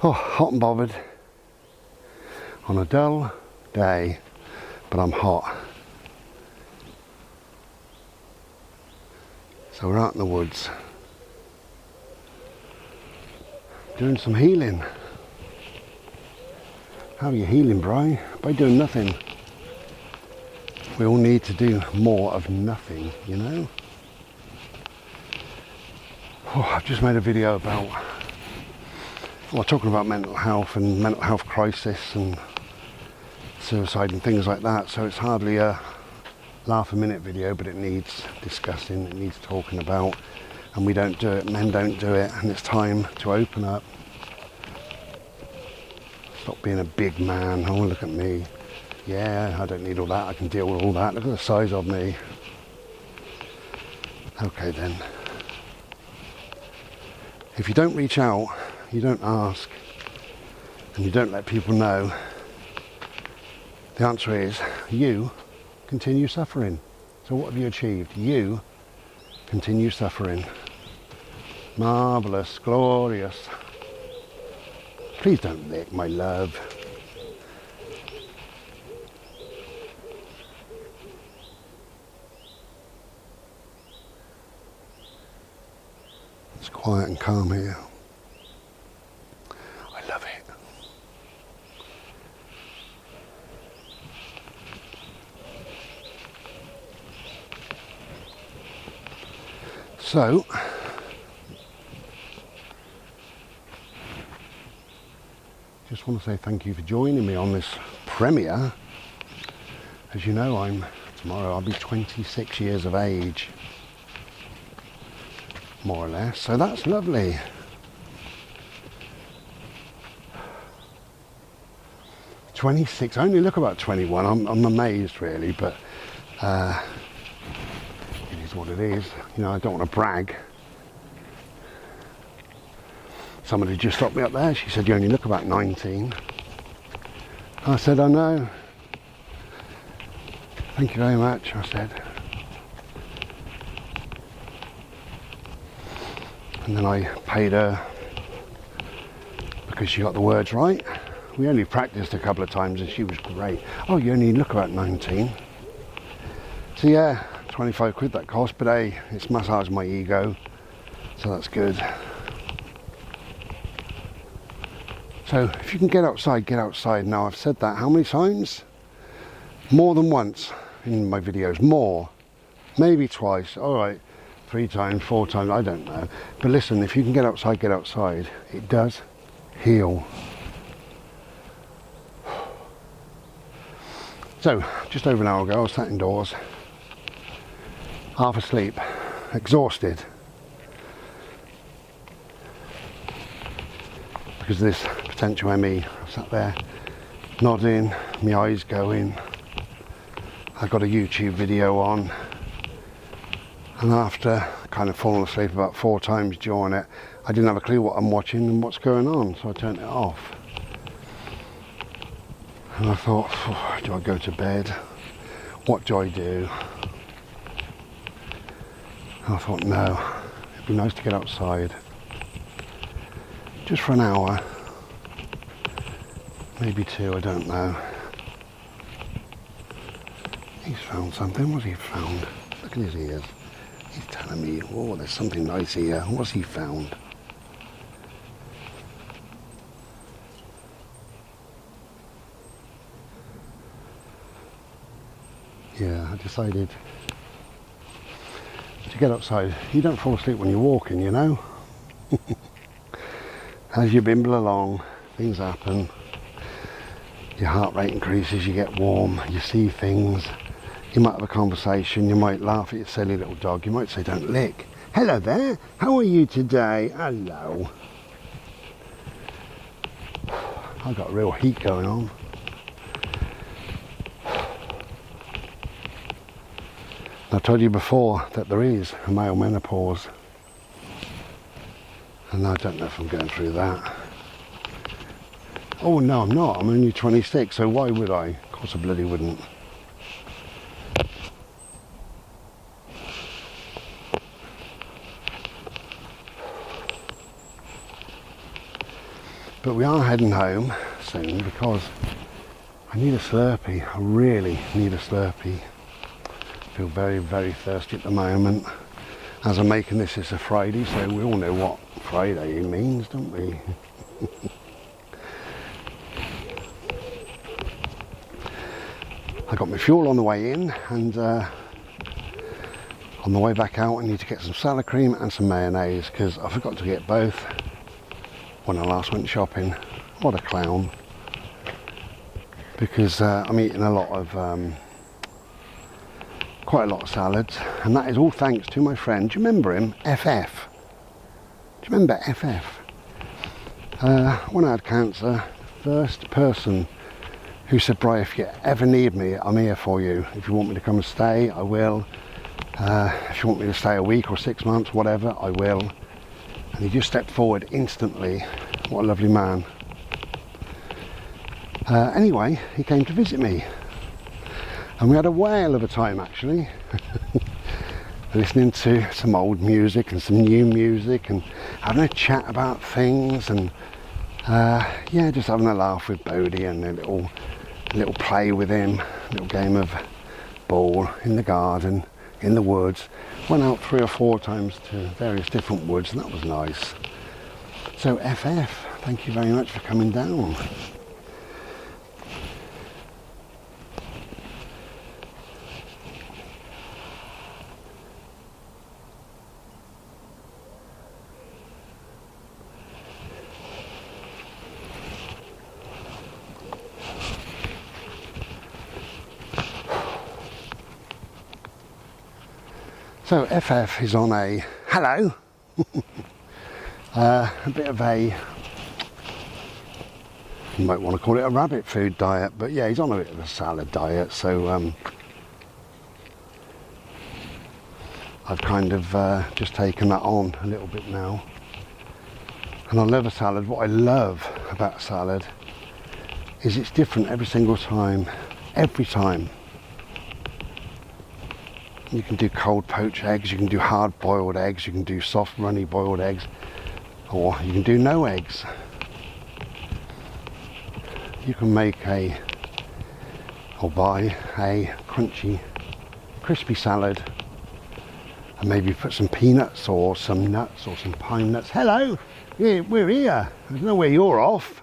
Oh, hot and bothered on a dull day, but I'm hot. So we're out in the woods doing some healing. How are you healing, Bri? By doing nothing. We all need to do more of nothing, you know? Oh, I've just made a video about, well, talking about mental health and mental health crisis and suicide and things like that. So it's hardly a laugh a minute video, but it needs discussing, it needs talking about, and we don't do it, men don't do it, and it's time to open up. Stop being a big man. Oh, look at me. Yeah, I don't need all that, I can deal with all that. Look at the size of me. Okay then. If you don't reach out, you don't ask, and you don't let people know, the answer is you continue suffering. So what have you achieved? You continue suffering. Marvellous, glorious. Please don't lick, my love. It's quiet and calm here. I love it. So, just want to say thank you for joining me on this premiere. As you know, tomorrow I'll be 26 years of age, more or less, so that's lovely. I only look about 21. I'm amazed really, but it is what it is. You know, I don't want to brag. Somebody just stopped me up there. She said, you only look about 19. I said, I know. Thank you very much, I said. And then I paid her because she got the words right. We only practiced a couple of times and she was great. Oh, you only look about 19. So yeah, 25 quid that cost, but hey, it's massaged my ego, so that's good. So if you can get outside, get outside. Now I've said that how many times? More than once in my videos, more. Maybe twice, all right, 3 times, 4 times, I don't know. But listen, if you can get outside, get outside. It does heal. So, just over an hour ago, I was sat indoors, half asleep, exhausted. Because of this potential ME, I sat there, nodding, my eyes going. I got a YouTube video on, and after kind of falling asleep about 4 times during it, I didn't have a clue what I'm watching and what's going on, so I turned it off. And I thought, oh, do I go to bed? What do I do? And I thought, no, it'd be nice to get outside. Just for an hour. Maybe 2, I don't know. He's found something. What's he found? Look at his ears. He's telling me, oh, there's something nice here. What's he found? Yeah, I decided to get outside. You don't fall asleep when you're walking, you know. As you bimble along, things happen. Your heart rate increases, you get warm, you see things. You might have a conversation, you might laugh at your silly little dog, you might say, don't lick. Hello there, how are you today? Hello. I've got real heat going on. I told you before that there is a male menopause, and I don't know if I'm going through that. Oh no, I'm not. I'm only 26, so why would I? Of course I bloody wouldn't. But we are heading home soon because I need a Slurpee. I really need a Slurpee. I feel very, very thirsty at the moment. As I'm making this, it's a Friday, so we all know what Friday means, don't we? I got my fuel on the way in, and on the way back out I need to get some salad cream and some mayonnaise, because I forgot to get both when I last went shopping. What a clown. Because I'm eating a lot of quite a lot of salads, and that is all thanks to my friend. Do you remember him? FF. Do you remember FF? When I had cancer, first person who said, "Bri, if you ever need me, I'm here for you. If you want me to come and stay, I will. If you want me to stay a week or 6 months, whatever, I will." And he just stepped forward instantly. What a lovely man. Anyway, he came to visit me, and we had a whale of a time actually. Listening to some old music and some new music, and having a chat about things, and yeah, just having a laugh with Bodie, and a little play with him, a little game of ball in the garden, in the woods. Went out 3 or 4 times to various different woods, and that was nice. So FF, thank you very much for coming down. So FF is on a, hello, a bit of a, you might want to call it a rabbit food diet, but yeah, he's on a bit of a salad diet, so I've kind of just taken that on a little bit now. And I love a salad. What I love about a salad is it's different every single time, every time. You can do cold poached eggs, you can do hard boiled eggs, you can do soft runny boiled eggs, or you can do no eggs. You can make or buy a crunchy, crispy salad, and maybe put some peanuts or some nuts or some pine nuts. Hello, we're here. I don't know where you're off.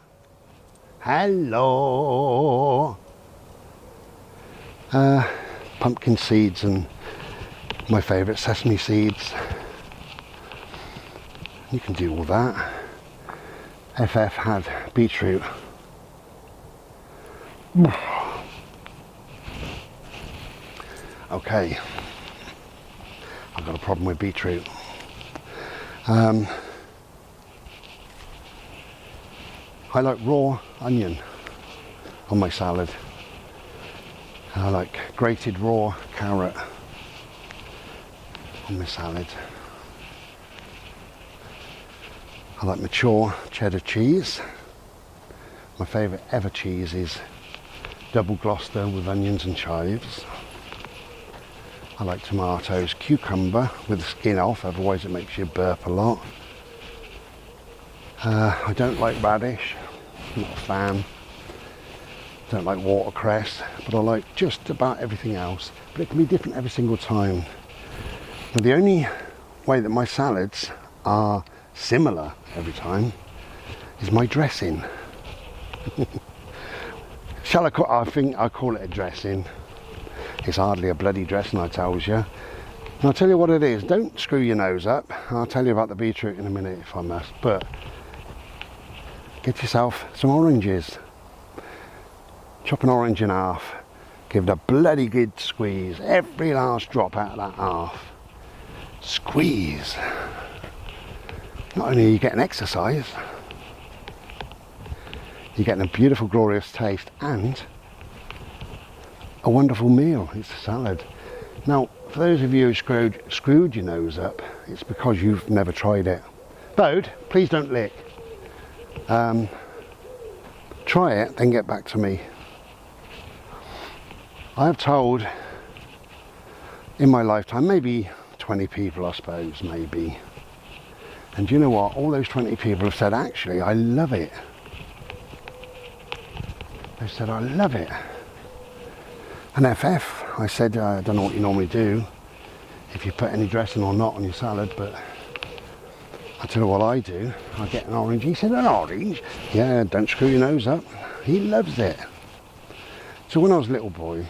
Hello. Pumpkin seeds and my favourite, sesame seeds. You can do all that. FF had beetroot. Okay, I've got a problem with beetroot. I like raw onion on my salad. I like grated raw carrot on my salad. I like mature cheddar cheese. My favourite ever cheese is double Gloucester with onions and chives. I like tomatoes, cucumber with the skin off, otherwise it makes you burp a lot. I don't like radish, I'm not a fan. Don't like watercress, but I like just about everything else. But it can be different every single time. Now, the only way that my salads are similar every time is my dressing. I think I call it a dressing. It's hardly a bloody dressing, I tells you. And I'll tell you what it is. Don't screw your nose up. I'll tell you about the beetroot in a minute if I must. But get yourself some oranges. Chop an orange in half. Give it a bloody good squeeze. Every last drop out of that half. Squeeze. Not only are you getting exercise, you're getting a beautiful, glorious taste and a wonderful meal. It's a salad. Now, for those of you who screwed your nose up, it's because you've never tried it. Bode, please don't lick. Try it, then get back to me. I have told in my lifetime, maybe 20 people, I suppose, maybe. And do you know what? All those 20 people have said, actually, I love it. They said, I love it. And FF, I said, I don't know what you normally do, if you put any dressing or not on your salad, but I tell you what I do, I get an orange. He said, an orange? Yeah, don't screw your nose up. He loves it. So when I was a little boy,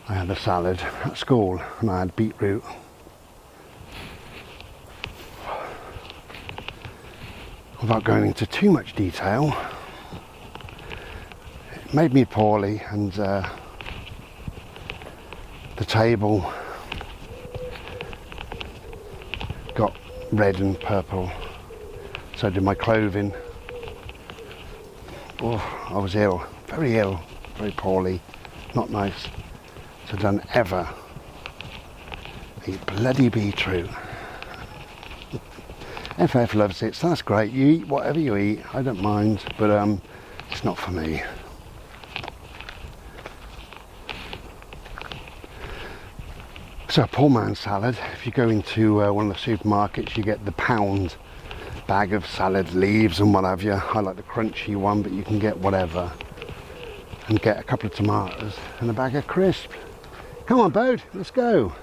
I had a salad at school and I had beetroot. Without going into too much detail, it made me poorly, and the table got red and purple, so did my clothing. Oh, I was ill, very poorly, not nice. So don't ever eat bloody beetroot. FF loves it, so that's great. You eat whatever you eat, I don't mind, but it's not for me. So a poor man's salad, if you go into one of the supermarkets, you get the pound bag of salad leaves and what have you. I like the crunchy one, but you can get whatever. And get a couple of tomatoes and a bag of crisps. Come on, Bode, let's go.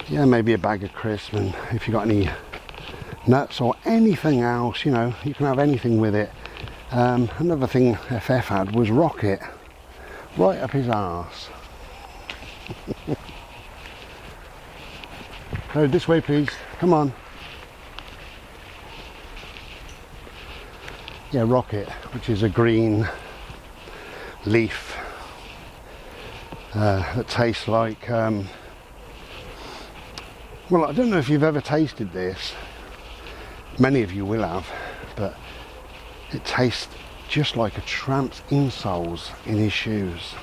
Yeah, maybe a bag of crisps, and if you got any nuts or anything else, you know, you can have anything with it. Another thing FF had was rocket, right up his arse. Oh, this way please, come on. Yeah, rocket, which is a green leaf that tastes like well, I don't know if you've ever tasted this. Many of you will have, but it tastes just like a tramp's insoles in his shoes.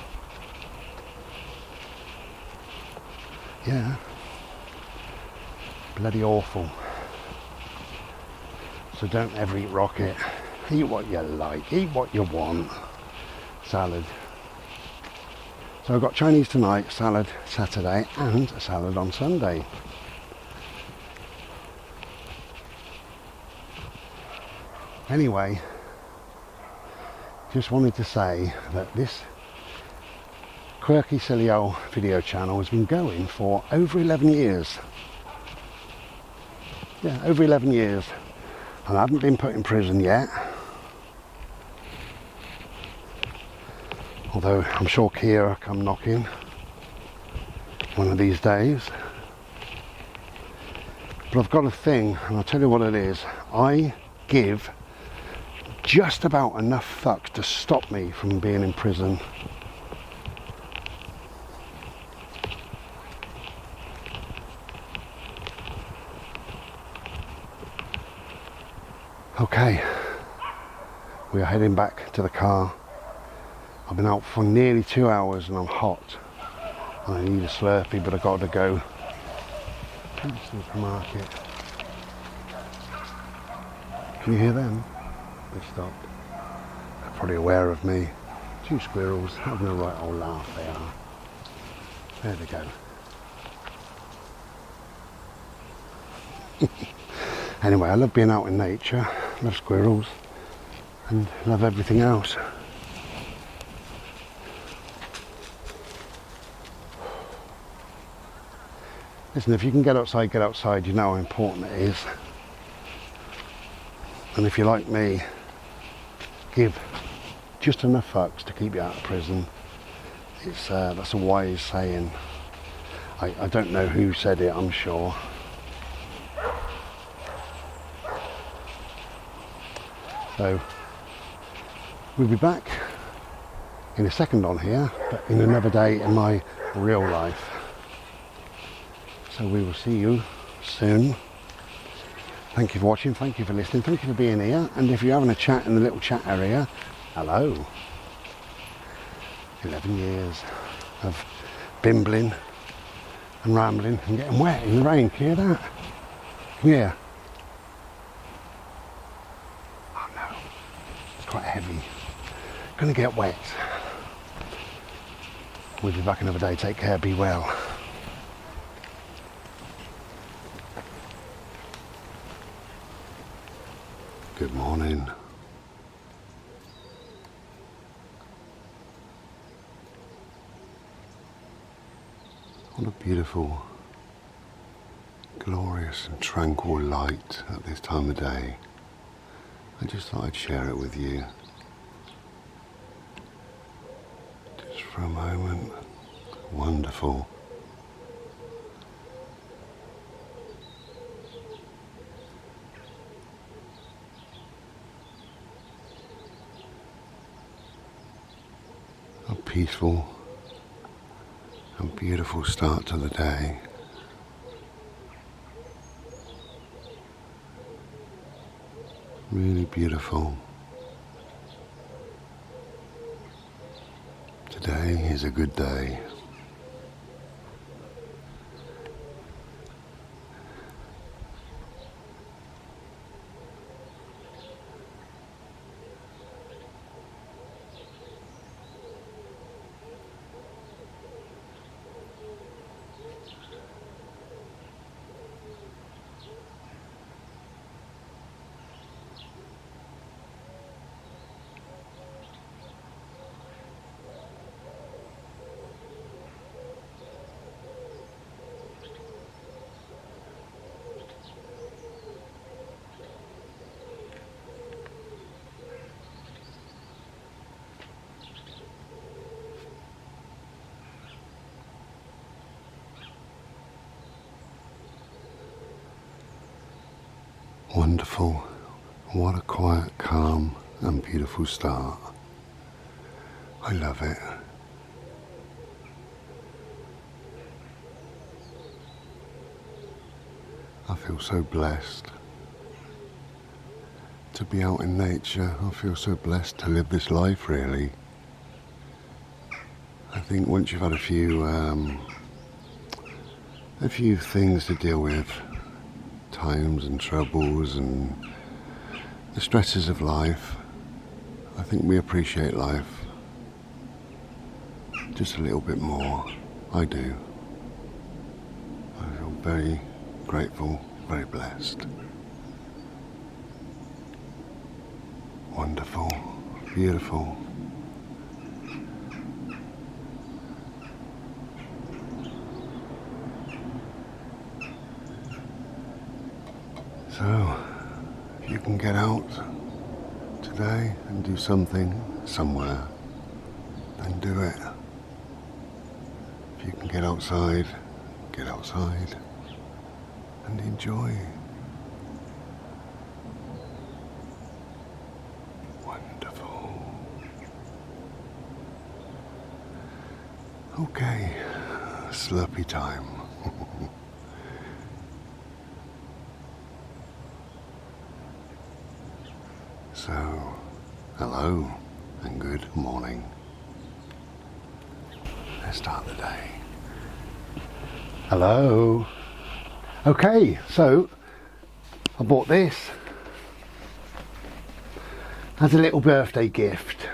Yeah. Bloody awful. So don't ever eat rocket. Eat what you like, eat what you want. Salad. So I've got Chinese tonight, salad Saturday, and a salad on Sunday. Anyway, just wanted to say that this quirky silly old video channel has been going for over 11 years. Yeah, over 11 years. And I haven't been put in prison yet. Although I'm sure Kia will come knocking one of these days. But I've got a thing, and I'll tell you what it is. I give just about enough fuck to stop me from being in prison. Okay, we are heading back to the car. I've been out for nearly 2 hours and I'm hot. I need a Slurpee, but I've got to go to the supermarket. Can you hear them? They stopped. They're probably aware of me. Two squirrels having a right old laugh, they are. There they go. Anyway, I love being out in nature, love squirrels, and love everything else. Listen, if you can get outside, get outside. You know how important it is. And if you're like me, give just enough fucks to keep you out of prison. It's that's a wise saying. I don't know who said it, I'm sure. So we'll be back in a second on here, but in another day in my real life. So we will see you soon. Thank you for watching, thank you for listening, thank you for being here, and if you're having a chat in the little chat area, hello. 11 years of bimbling and rambling and getting wet in the rain. Can you hear that? Can you hear? Oh no, it's quite heavy. Gonna get wet. We'll be back another day. Take care, be well. Good morning. What a beautiful, glorious and tranquil light at this time of day. I just thought I'd share it with you. Just for a moment. Wonderful. A peaceful and beautiful start to the day. Really beautiful. Today is a good day. Wonderful. What a quiet, calm and beautiful start. I love it. I feel so blessed to be out in nature. I feel so blessed to live this life, really. I think once you've had a few things to deal with, times and troubles and the stresses of life, I think we appreciate life just a little bit more. I do. I feel very grateful, very blessed. Wonderful, beautiful. So, if you can get out today and do something somewhere, then do it. If you can get outside and enjoy. Wonderful. Okay, Slurpee time. So, hello and good morning. Let's start the day. Hello. Okay, so I bought this as a little birthday gift.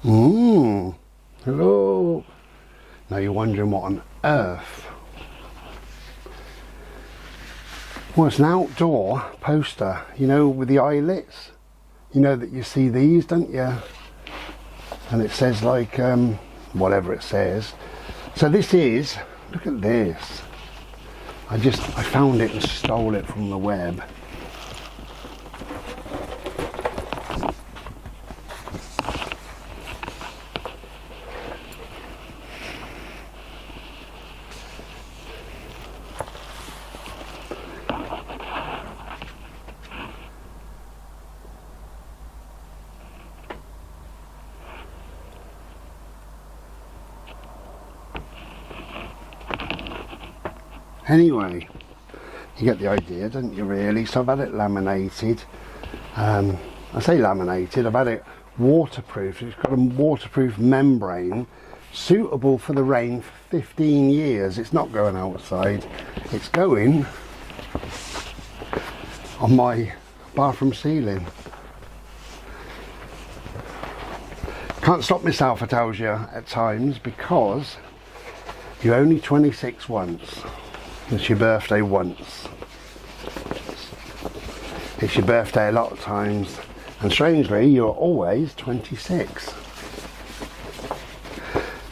Hello. Now you're wondering what on earth. Well, it's an outdoor poster, you know, with the eyelets. You know that you see these, don't you? And it says like, whatever it says. So this is, look at this. I found it and stole it from the web. Anyway, you get the idea, don't you, really? So I've had it laminated. I say laminated, I've had it waterproof. It's got a waterproof membrane suitable for the rain for 15 years. It's not going outside. It's going on my bathroom ceiling. Can't stop myself, I tells you, at times, because you're only 26 once. It's your birthday once. It's your birthday a lot of times, and strangely you're always 26.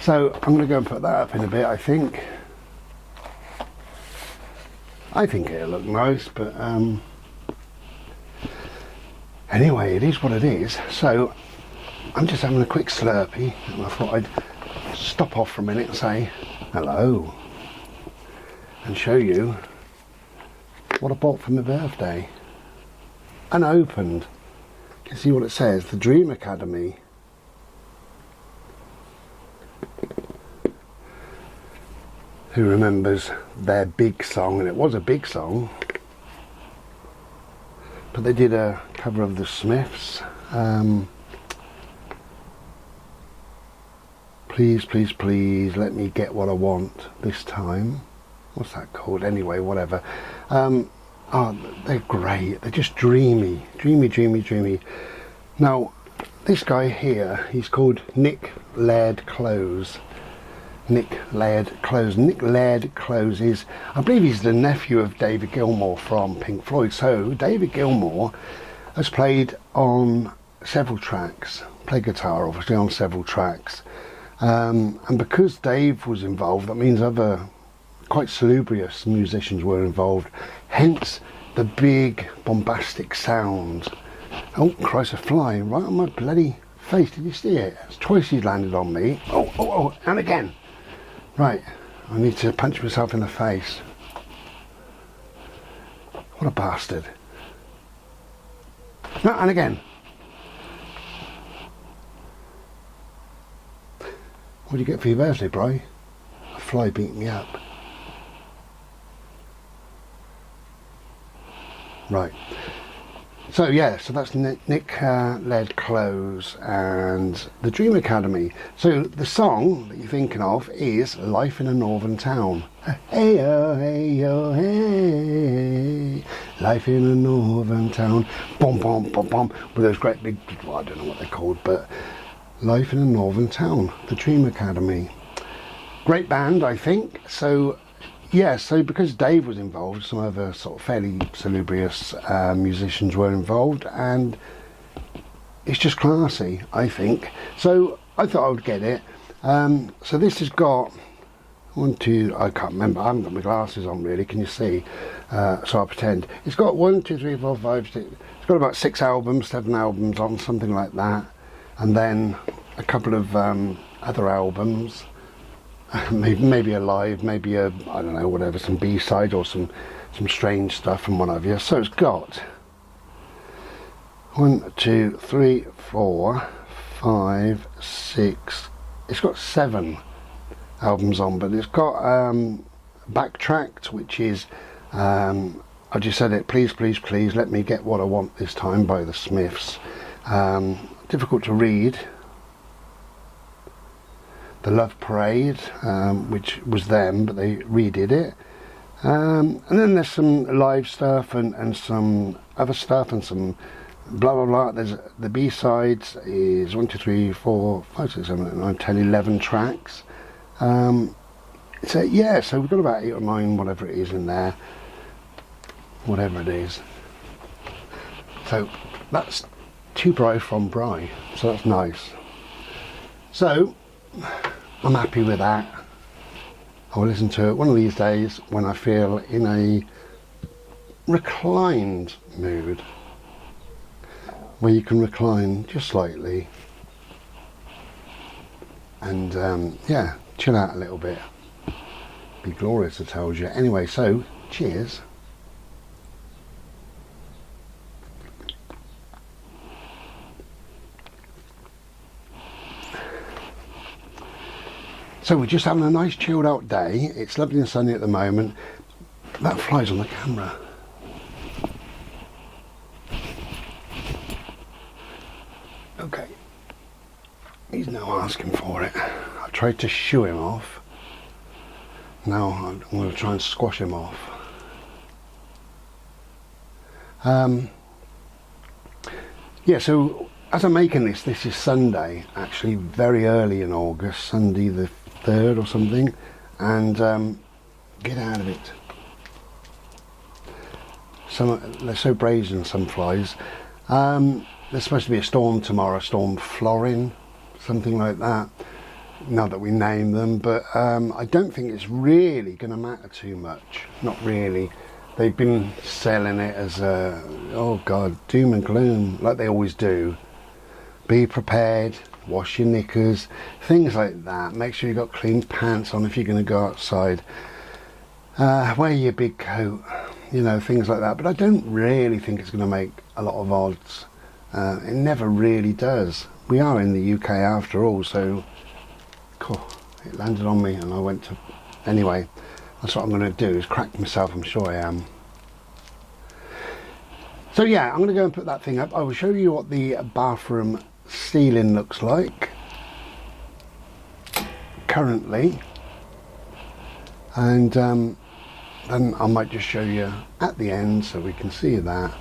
So I'm going to go and put that up in a bit, I think. I think it'll look nice, but anyway, it is what it is. So I'm just having a quick Slurpee, and I thought I'd stop off for a minute and say hello and show you what I bought for my birthday. Unopened. You can see what it says, the Dream Academy. Who remembers their big song? And it was a big song, but they did a cover of the Smiths. Please, please, please let me get what I want this time. What's that called? Anyway, whatever. Oh, they're great. They're just dreamy, dreamy, dreamy, dreamy. Now, this guy here, he's called Nick Laird Close. Nick Laird Close. Nick Laird Close is, I believe he's the nephew of David Gilmour from Pink Floyd. So David Gilmour has played on several tracks, played guitar obviously on several tracks. And because Dave was involved, that means other quite salubrious musicians were involved, hence the big bombastic sound. Oh Christ, a fly right on my bloody face. Did you see it? It's twice he's landed on me. Oh, and again. Right, I need to punch myself in the face. What a bastard. No, and again. What do you get for your birthday, Bri? A fly beat me up. Right. So yeah, so that's Nick Laird Close and the Dream Academy. So the song that you're thinking of is Life in a Northern Town. Hey oh, hey oh, hey, life in a northern town. Bom bom bom bom. With those great big, well, I don't know what they're called, but Life in a Northern Town, the Dream Academy. Great band, I think. So yeah, so because Dave was involved, some other sort of fairly salubrious musicians were involved, and it's just classy, I think. So I thought I would get it. So this has got one, two, I can't remember, I haven't got my glasses on really, can you see? So I'll pretend. It's got 1, 2, 3, 4, 5, 6, it's got about 6 albums, 7 albums on, something like that, and then a couple of other albums. Maybe a live, maybe a, I don't know, whatever, some B-side or some strange stuff and what have you. So it's got 1, 2, 3, 4, 5, 6. It's got 7 albums on, but it's got Backtracked, which is I just said it. Please, please, please let me get what I want this time by the Smiths. Difficult to read. The Love Parade, which was them, but they redid it. And then there's some live stuff and some other stuff and some blah blah blah. There's the B-sides is 1, 2, 3, 4, 5, 6, 7, 8, 9, 10, 11 tracks. So yeah, so we've got about 8 or 9, whatever it is in there. Whatever it is. So that's to Bri from Bri. So that's nice. So I'm happy with that. I'll listen to it one of these days when I feel in a reclined mood, where you can recline just slightly and yeah, chill out a little bit. Be glorious, I told you. Anyway, so cheers. So we're just having a nice chilled out day. It's lovely and sunny at the moment. That flies on the camera. Okay. He's now asking for it. I tried to shoo him off. Now I'm going to try and squash him off. Yeah, so as I'm making this is Sunday, actually very early in August, Sunday the 3rd or something, and get out of it. They're so brazen, some flies. There's supposed to be a storm tomorrow, Storm Florin, something like that. now that we name them, but I don't think it's really going to matter too much. Not really. They've been selling it as a, oh God, doom and gloom, like they always do. Be prepared, wash your knickers, things like that. Make sure you've got clean pants on if you're going to go outside. Wear your big coat, you know, things like that. But I don't really think it's going to make a lot of odds. It never really does. We are in the UK after all, so cool, it landed on me and I went to... Anyway, that's what I'm going to do, is crack myself, I'm sure I am. So yeah, I'm going to go and put that thing up. I will show you what the bathroom ceiling looks like currently, and then I might just show you at the end so we can see that.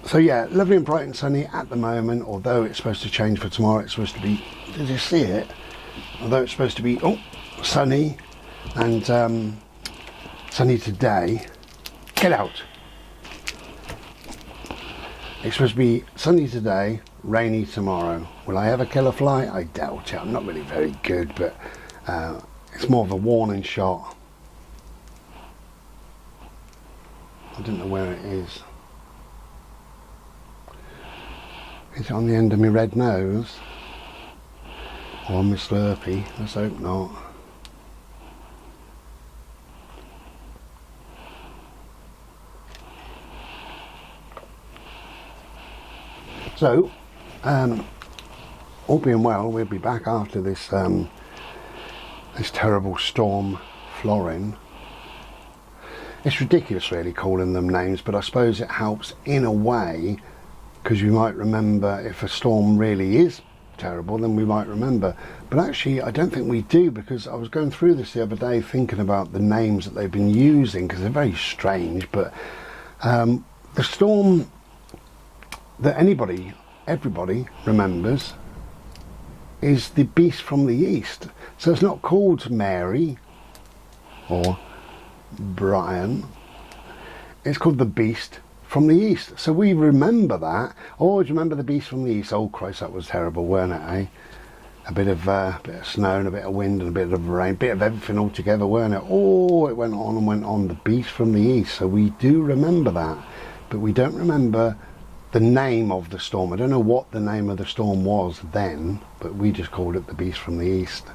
So yeah, lovely and bright and sunny at the moment, although it's supposed to change for tomorrow. It's supposed to be, did you see it? Although it's supposed to be, oh, sunny and sunny today. Get out. It's supposed to be sunny today, rainy tomorrow. Will I ever kill a fly? I doubt it. I'm not really very good, but it's more of a warning shot. I don't know where it is. Is it on the end of my red nose? Or on my Slurpee? Let's hope not. So, all being well, we'll be back after this this terrible storm flooring. It's ridiculous really calling them names, but I suppose it helps in a way, because you might remember if a storm really is terrible, then we might remember. But actually I don't think we do, because I was going through this the other day thinking about the names that they've been using, because they're very strange. But the storm that everybody remembers is the Beast from the East. So it's not called Mary or Brian, it's called the Beast from the East. So we remember that. Oh, do you remember the Beast from the East? Oh Christ, that was terrible, weren't it, eh? A bit of snow and a bit of wind and a bit of rain, bit of everything all together, weren't it? Oh, it went on and went on. The Beast from the East. So we do remember that, but we don't remember the name of the storm. I don't know what the name of the storm was then, but we just called it the Beast from the East.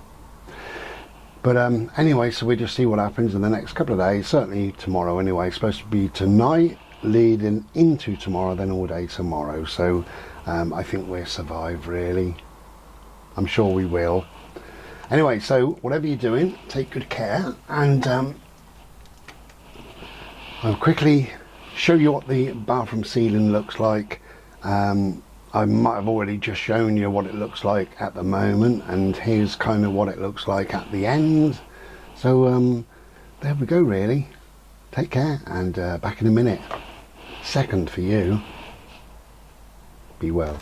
But anyway, so we just see what happens in the next couple of days. Certainly tomorrow anyway. It's supposed to be tonight leading into tomorrow, then all day tomorrow. So I think we'll survive, really. I'm sure we will. Anyway, so whatever you're doing, take good care, and I'll quickly show you what the bathroom ceiling looks like. I might have already just shown you what it looks like at the moment, and here's kind of what it looks like at the end. So there we go, really. Take care, and back in a minute. Second for you. Be well.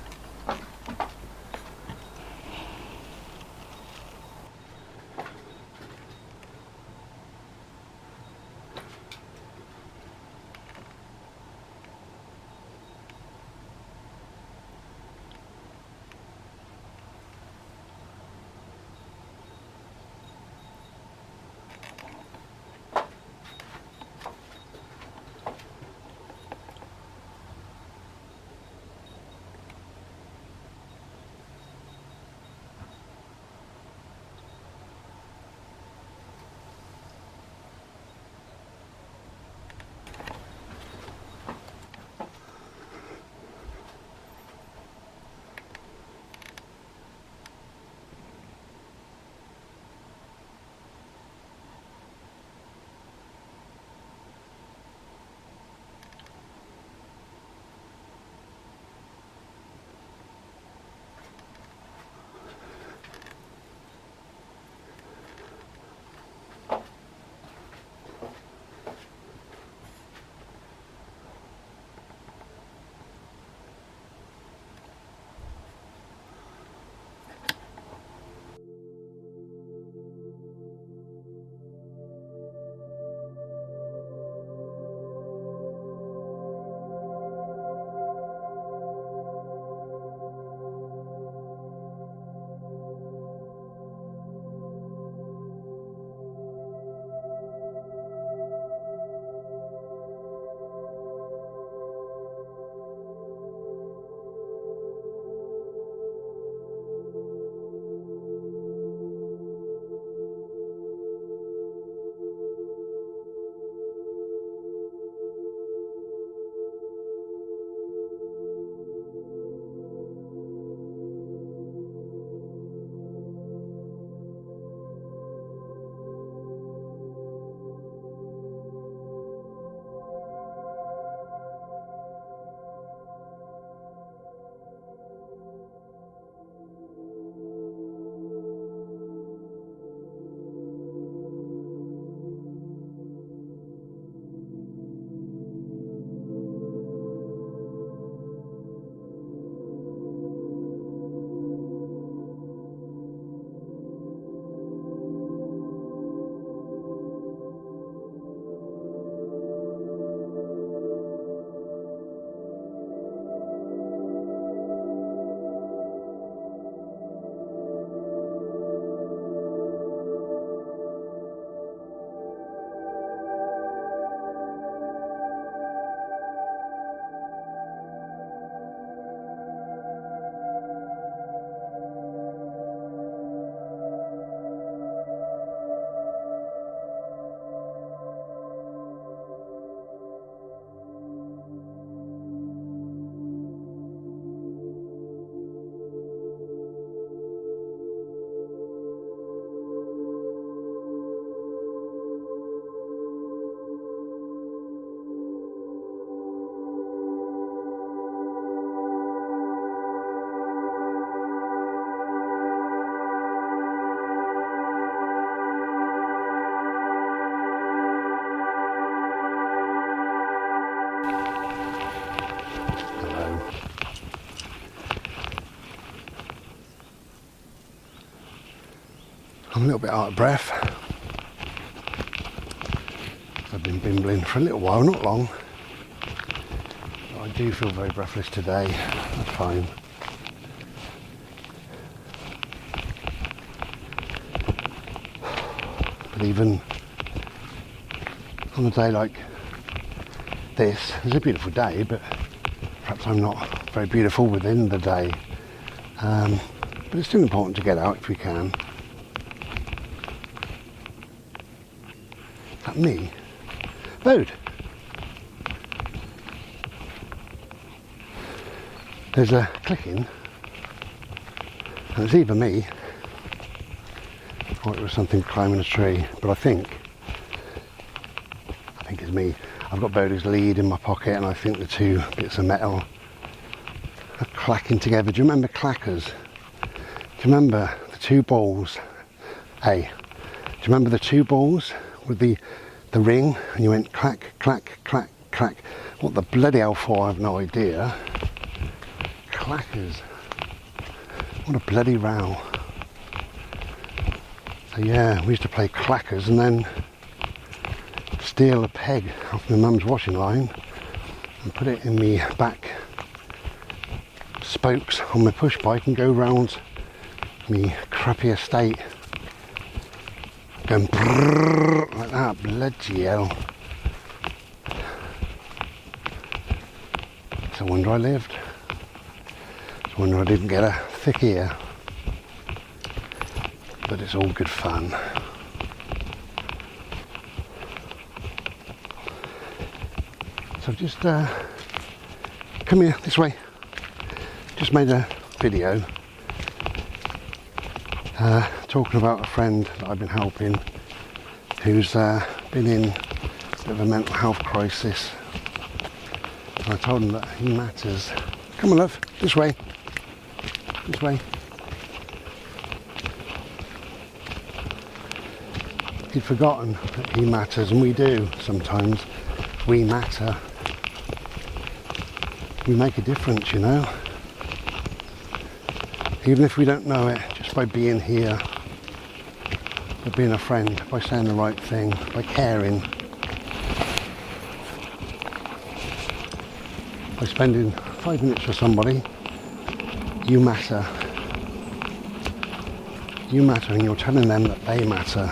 I'm a little bit out of breath. I've been bimbling for a little while, not long. But I do feel very breathless today. That's fine. But even on a day like this, it's a beautiful day, but perhaps I'm not very beautiful within the day. But it's still important to get out if we can. Is that me? Bird. There's a clicking, and it's either me or it was something climbing a tree, but I think it's me. I've got Bodie's lead in my pocket, and I think the two bits of metal are clacking together. Do you remember clackers? Do you remember the two balls? Hey, do you remember the two balls with the ring, and you went clack, clack, clack, clack? What the bloody hell for? I have no idea. Clackers. What a bloody row. So yeah, we used to play clackers and then steal a peg off my mum's washing line and put it in me back spokes on my push bike and go round me crappy estate going brrrr, like that. Bloody hell. It's a wonder I lived. It's a wonder I didn't get a thick ear. But it's all good fun. So just come here this way. Just made a video talking about a friend that I've been helping who's been in a bit of a mental health crisis. And I told him that he matters. Come on, love, this way. This way. He'd forgotten that he matters, and we do sometimes. We matter. We make a difference, you know. Even if we don't know it, just by being here, by being a friend, by saying the right thing, by caring, by spending 5 minutes with somebody, you matter. You matter, and you're telling them that they matter.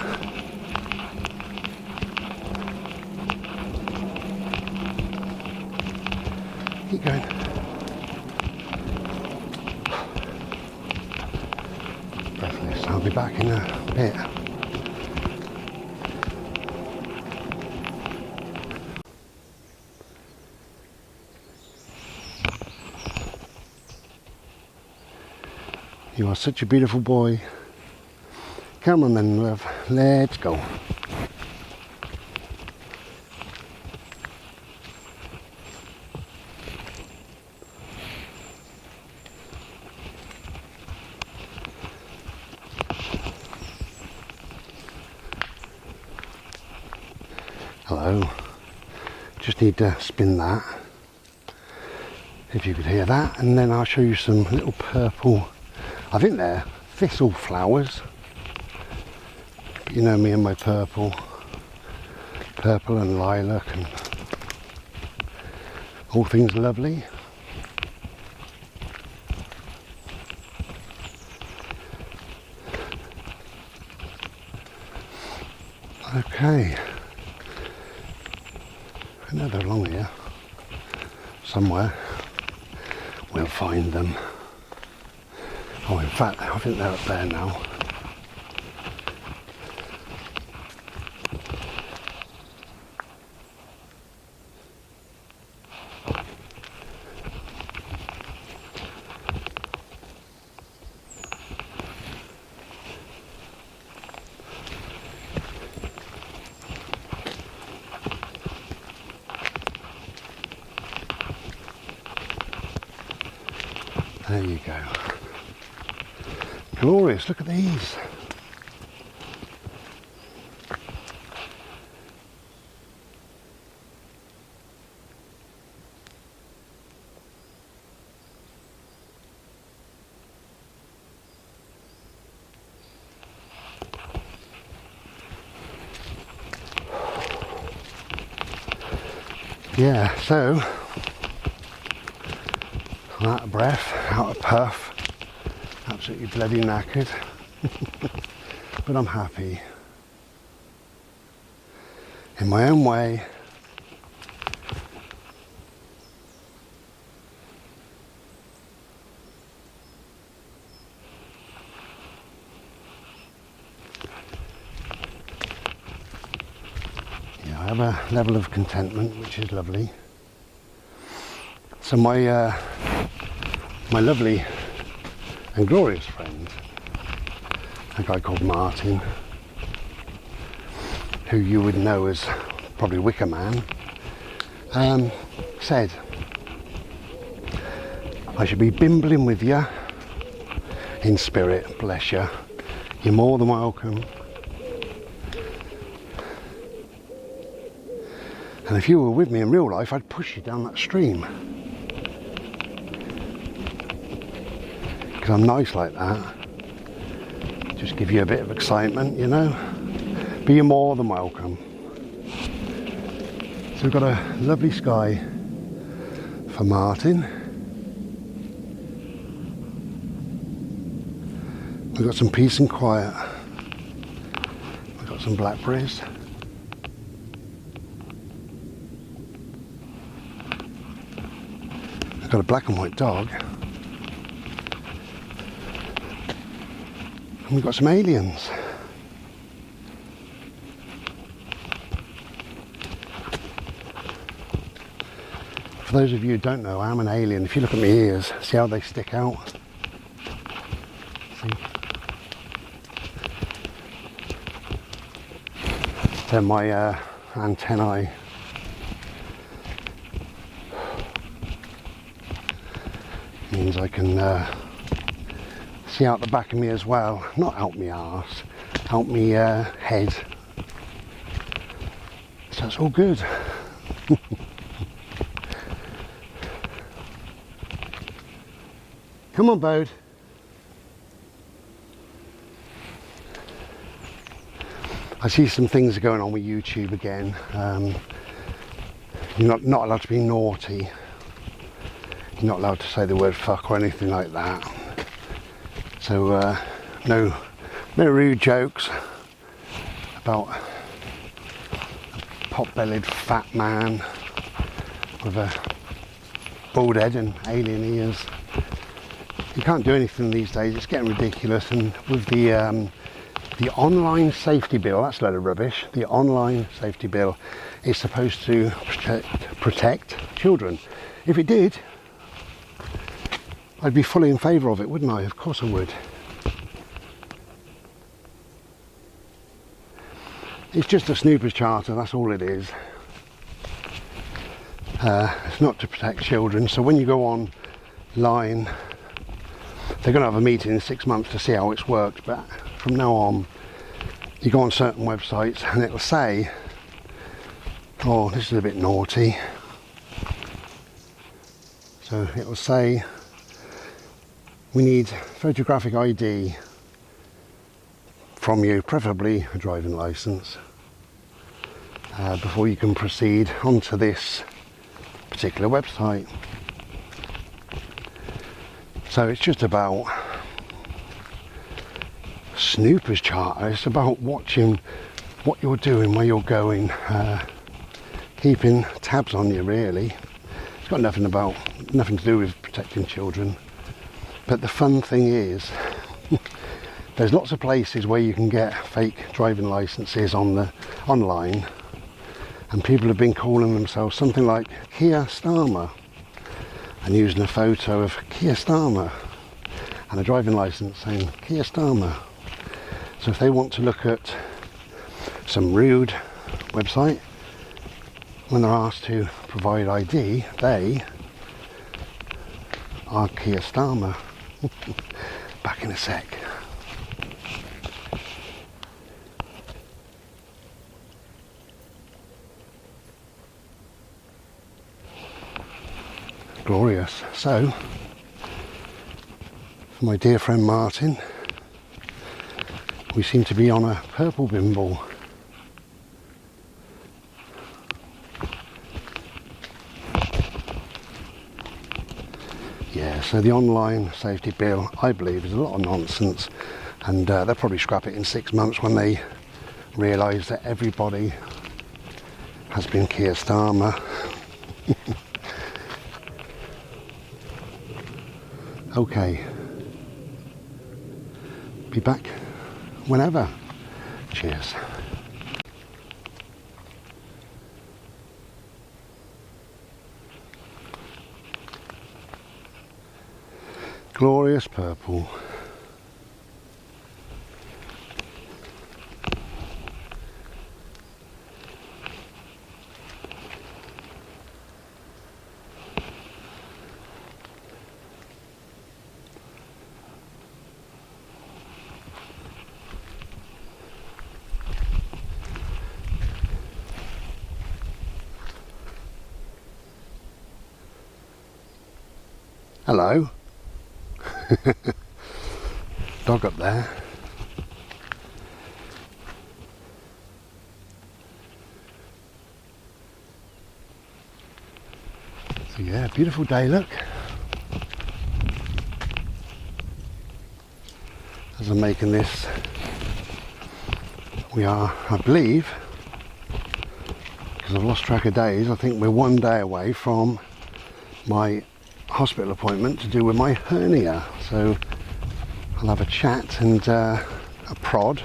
Keep going. Breathless. I'll be back in a bit. You are such a beautiful boy. Come on then, love. Let's go. Hello. Just need to spin that, if you could hear that, and then I'll show you some little purple, I think they're thistle flowers. You know me and my purple and lilac and all things lovely. Okay. I know they're along here somewhere. We'll find them. Oh, in fact, I think they're up there now. There you go. Glorious, look at these. Yeah, so I'm out of breath, out of puff, absolutely bloody knackered, but I'm happy. In my own way. Yeah, I have a level of contentment, which is lovely. So my lovely and glorious friend, a guy called Martin, who you would know as probably Wicker Man, said I should be bimbling with you in spirit, bless you. You're more than welcome. And if you were with me in real life, I'd push you down that stream. Because I'm nice like that. Just give you a bit of excitement, you know. But you're more than welcome. So we've got a lovely sky for Martin. We've got some peace and quiet. We've got some blackberries. I've got a black and white dog. And we've got some aliens. For those of you who don't know, I'm an alien. If you look at my ears, see how they stick out? See? They're my antennae. Means I can see out the back of me as well. Not out me arse, out me head. So it's all good. Come on, Bode. I see some things going on with YouTube again. You're not allowed to be naughty. You're not allowed to say the word fuck or anything like that. So no rude jokes about a pot-bellied fat man with a bald head and alien ears. You can't do anything these days. It's getting ridiculous. And with the online safety bill, that's a load of rubbish. The online safety bill is supposed to protect children. If it did, I'd be fully in favour of it, wouldn't I? Of course I would. It's just a snooper's charter, that's all it is. It's not to protect children, so when you go online, they're going to have a meeting in 6 months to see how it's worked, but from now on, you go on certain websites and it'll say, oh, this is a bit naughty. So it'll say, we need photographic ID from you, preferably a driving licence, before you can proceed onto this particular website. So it's just about snooper's charter. It's about watching what you're doing, where you're going, keeping tabs on you, really. It's got nothing to do with protecting children. But the fun thing is, there's lots of places where you can get fake driving licenses online, and people have been calling themselves something like Keir Starmer and using a photo of Keir Starmer and a driving licence saying Keir Starmer. So if they want to look at some rude website, when they're asked to provide ID, they are Keir Starmer. Back in a sec. Glorious. So, for my dear friend Martin, we seem to be on a purple bimble. So the online safety bill, I believe, is a lot of nonsense, and they'll probably scrap it in 6 months when they realise that everybody has been Keir Starmer. Okay, be back whenever. Cheers. Glorious purple. Hello. Dog up there. So yeah, beautiful day, look. As I'm making this, we are, I believe, because I've lost track of days, I think we're 1 day away from my hospital appointment to do with my hernia. So I'll have a chat and a prod.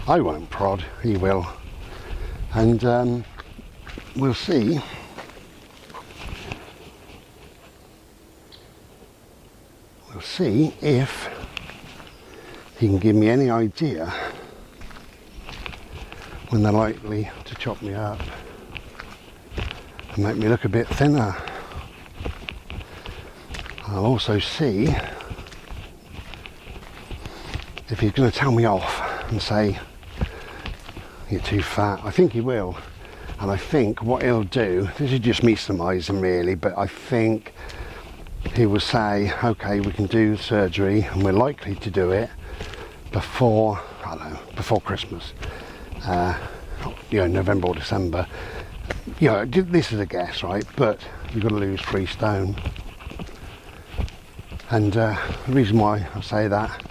I won't prod, he will. And we'll see if he can give me any idea when they're likely to chop me up and make me look a bit thinner. I'll also see if he's going to tell me off and say you're too fat. I think he will, and I think what he'll do, this is just me surmising really, but I think he will say, okay, we can do surgery and we're likely to do it before, I don't know, before Christmas, November or December. This is a guess, right? But you've got to lose 3 stone. And the reason why I say that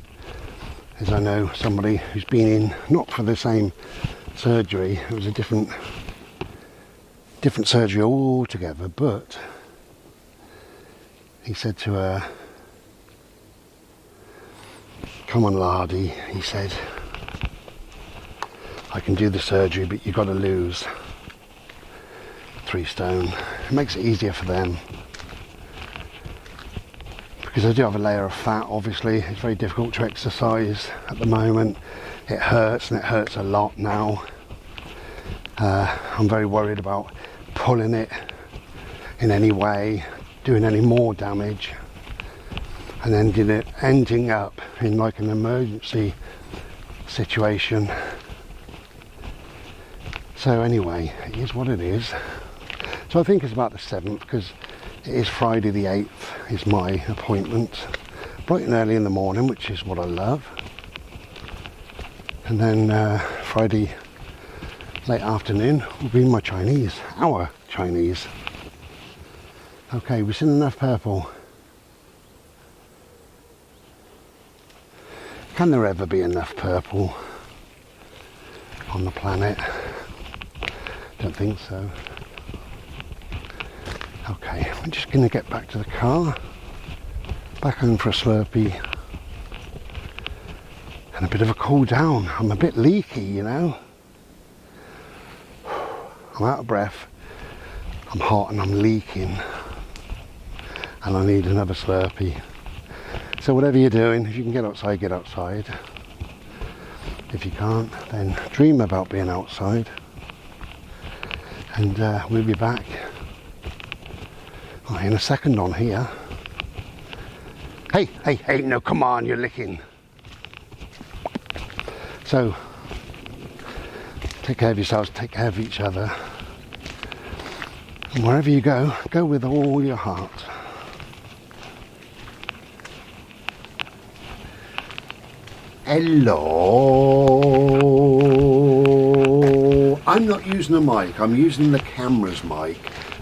is I know somebody who's been in, not for the same surgery, it was a different surgery altogether, but he said to her, come on laddie, he said, I can do the surgery but you've got to lose 3 stone. It makes it easier for them. Because I do have a layer of fat, obviously. It's very difficult to exercise at the moment. It hurts, and it hurts a lot now. I'm very worried about pulling it in any way, doing any more damage, and ending up in like an emergency situation. So anyway, it is what it is. So I think it's about the 7th, because it is Friday the 8th is my appointment, bright and early in the morning, which is what I love. And then Friday late afternoon will be my Chinese, our Chinese. Okay, we've seen enough purple. Can there ever be enough purple on the planet? Don't think so. Okay, I'm just going to get back to the car, back home for a Slurpee and a bit of a cool down. I'm a bit leaky, you know. I'm out of breath, I'm hot and I'm leaking, and I need another Slurpee. So whatever you're doing, if you can get outside, get outside. If you can't, then dream about being outside. And we'll be back in a second on here. Hey, no, come on, you're licking. So, take care of yourselves, take care of each other. And wherever you go, go with all your heart. Hello. I'm not using a mic, I'm using the camera's mic.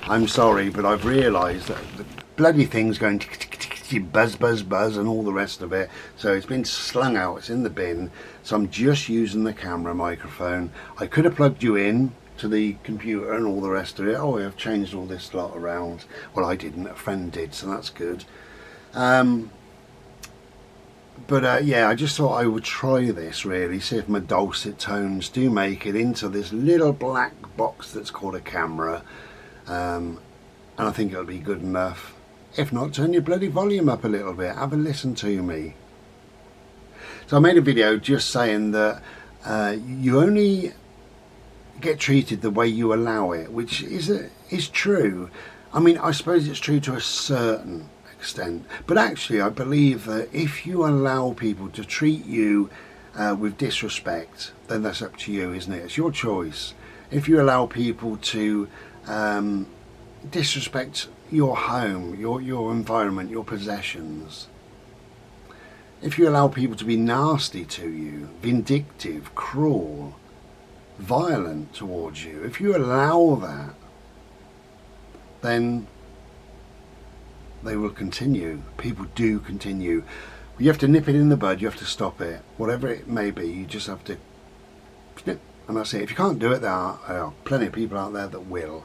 I'm sorry, but I've realised that the bloody thing's going tick, tick, tick, buzz, buzz, buzz, and all the rest of it. So it's been slung out, it's in the bin. So I'm just using the camera microphone. I could have plugged you in to the computer and all the rest of it. Oh, I've changed all this lot around. Well, I didn't, a friend did, so that's good. Yeah, I just thought I would try this, really, see if my dulcet tones do make it into this little black box that's called a camera. And I think it'll be good enough. If not, turn your bloody volume up a little bit, have a listen to me. So I made a video just saying that you only get treated the way you allow it, which is true. I mean, I suppose it's true to a certain extent, but actually I believe that if you allow people to treat you with disrespect, then that's up to you, isn't it? It's your choice. If you allow people to disrespect your home, your environment, your possessions, if you allow people to be nasty to you, vindictive, cruel, violent towards you, if you allow that, then they will continue. People do continue. You have to nip it in the bud, you have to stop it. Whatever it may be, you just have to snip, and that's it. If you can't do it, there are plenty of people out there that will.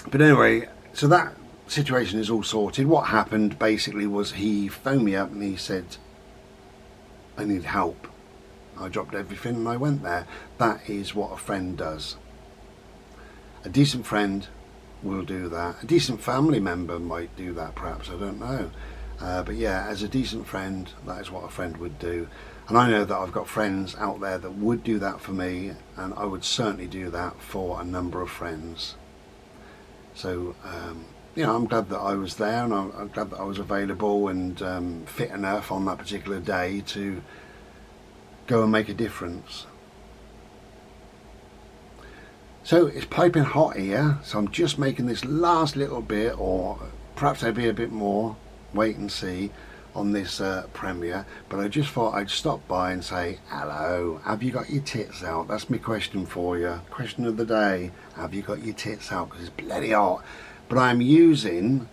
But anyway, so that situation is all sorted. What happened basically was he phoned me up and he said, I need help. I dropped everything and I went there. That is what a friend does. A decent friend will do that. A decent family member might do that, perhaps, I don't know. But yeah, as a decent friend, that is what a friend would do. And I know that I've got friends out there that would do that for me, and I would certainly do that for a number of friends. So, you know, I'm glad that I was there, and I'm glad that I was available and fit enough on that particular day to go and make a difference. So it's piping hot here, so I'm just making this last little bit, or perhaps there'll be a bit more, wait and see, on this premiere. But I just thought I'd stop by and say, hello, have you got your tits out? That's my question for you, question of the day. Have you got your tits out? Because it's bloody hot. But I'm using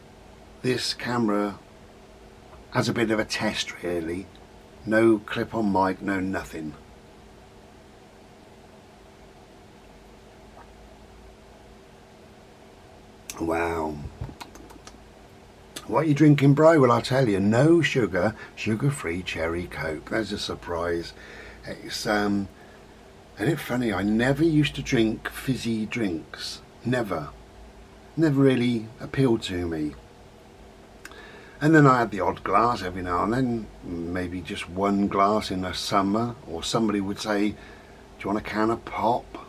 this camera as a bit of a test, really. No clip on mic, no nothing. Wow. What are you drinking, bro? Well, I'll tell you, no sugar, sugar-free cherry Coke. That's a surprise. It's isn't it funny? I never used to drink fizzy drinks. Never really appealed to me. And then I had the odd glass every now and then, maybe just one glass in the summer, or somebody would say, do you want a can of pop?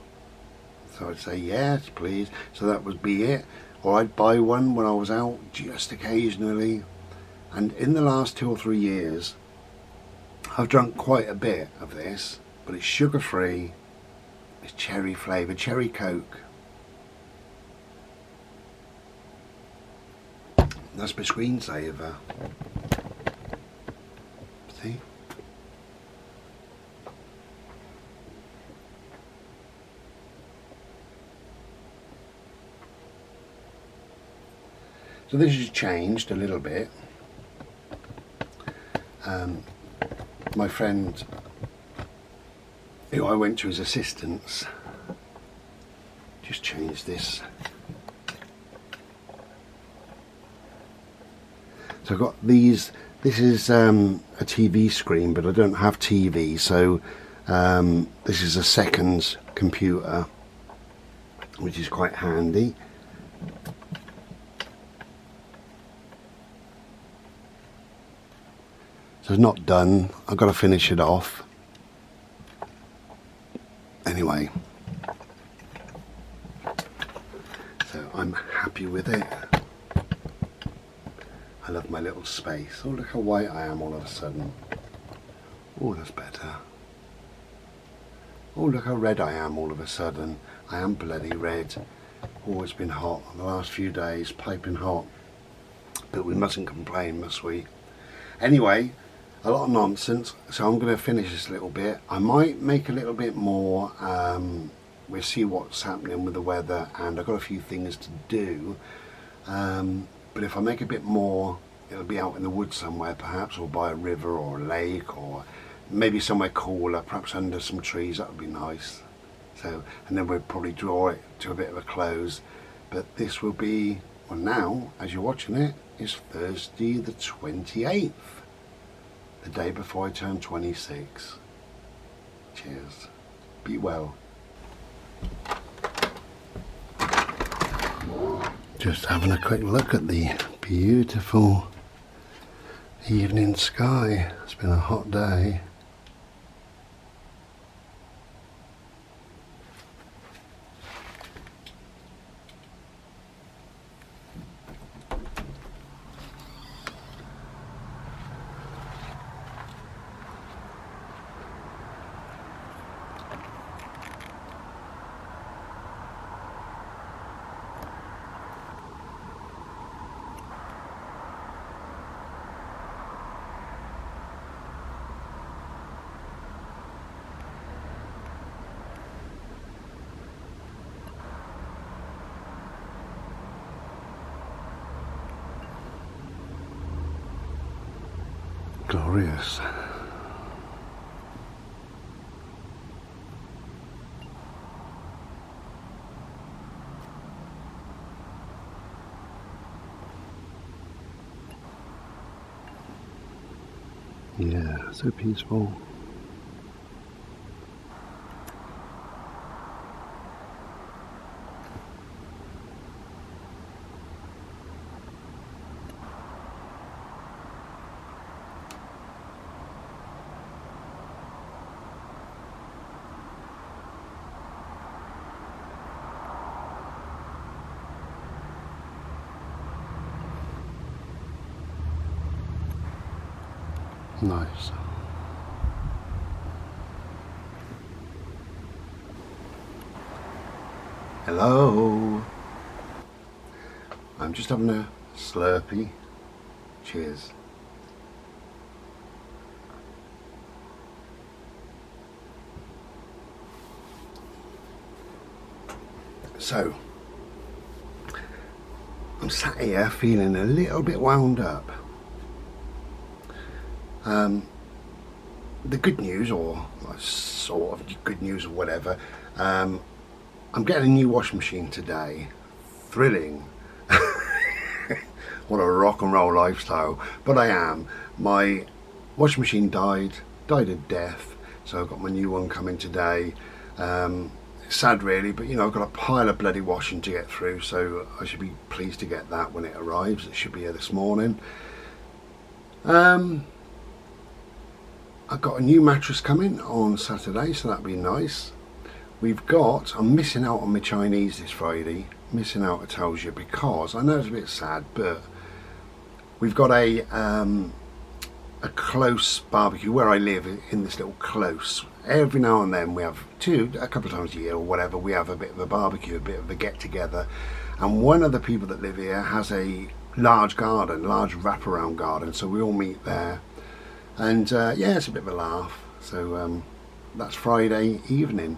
So I'd say, yes, please. So that would be it. Or I'd buy one when I was out, just occasionally. And in the last 2 or 3 years, I've drunk quite a bit of this, but it's sugar-free, it's cherry flavoured, cherry Coke. That's my screensaver. See? So this has changed a little bit. My friend, who I went to as assistance, just changed this. So I've got these, this is a TV screen, but I don't have TV, so this is a second computer, which is quite handy. So it's not done, I've got to finish it off. Anyway, so I'm happy with it. I love my little space. Oh, look how white I am all of a sudden. Oh, that's better. Oh, look how red I am all of a sudden. I am bloody red. Oh, it's been hot the last few days, piping hot. But we mustn't complain, must we? Anyway, a lot of nonsense, so I'm going to finish this little bit. I might make a little bit more. We'll see what's happening with the weather, and I've got a few things to do. but if I make a bit more, it'll be out in the woods somewhere perhaps, or by a river or a lake, or maybe somewhere cooler, perhaps under some trees. That would be nice. So, and then we'll probably draw it to a bit of a close. But this will be, well, now as you're watching it, it's Thursday the 28th, the day before I turn 26. Cheers. Be well. Just having a quick look at the beautiful evening sky. It's been a hot day. Glorious. Yeah, so peaceful. Nice. Hello. I'm just having a Slurpee. Cheers. So, I'm sat here feeling a little bit wound up. The good news, or sort of good news or whatever, I'm getting a new washing machine today. Thrilling. What a rock and roll lifestyle. But I am. My washing machine died of death, so I've got my new one coming today. It's sad really, but you know, I've got a pile of bloody washing to get through, so I should be pleased to get that when it arrives. It should be here this morning. I've got a new mattress coming on Saturday, so that'll be nice. I'm missing out on my Chinese this Friday. Missing out, it tells you, because I know it's a bit sad, but we've got a close barbecue where I live, in this little close. Every now and then we have a couple of times a year or whatever, we have a bit of a barbecue, a bit of a get together. And one of the people that live here has a large wraparound garden, so we all meet there. And yeah, it's a bit of a laugh. So that's Friday evening.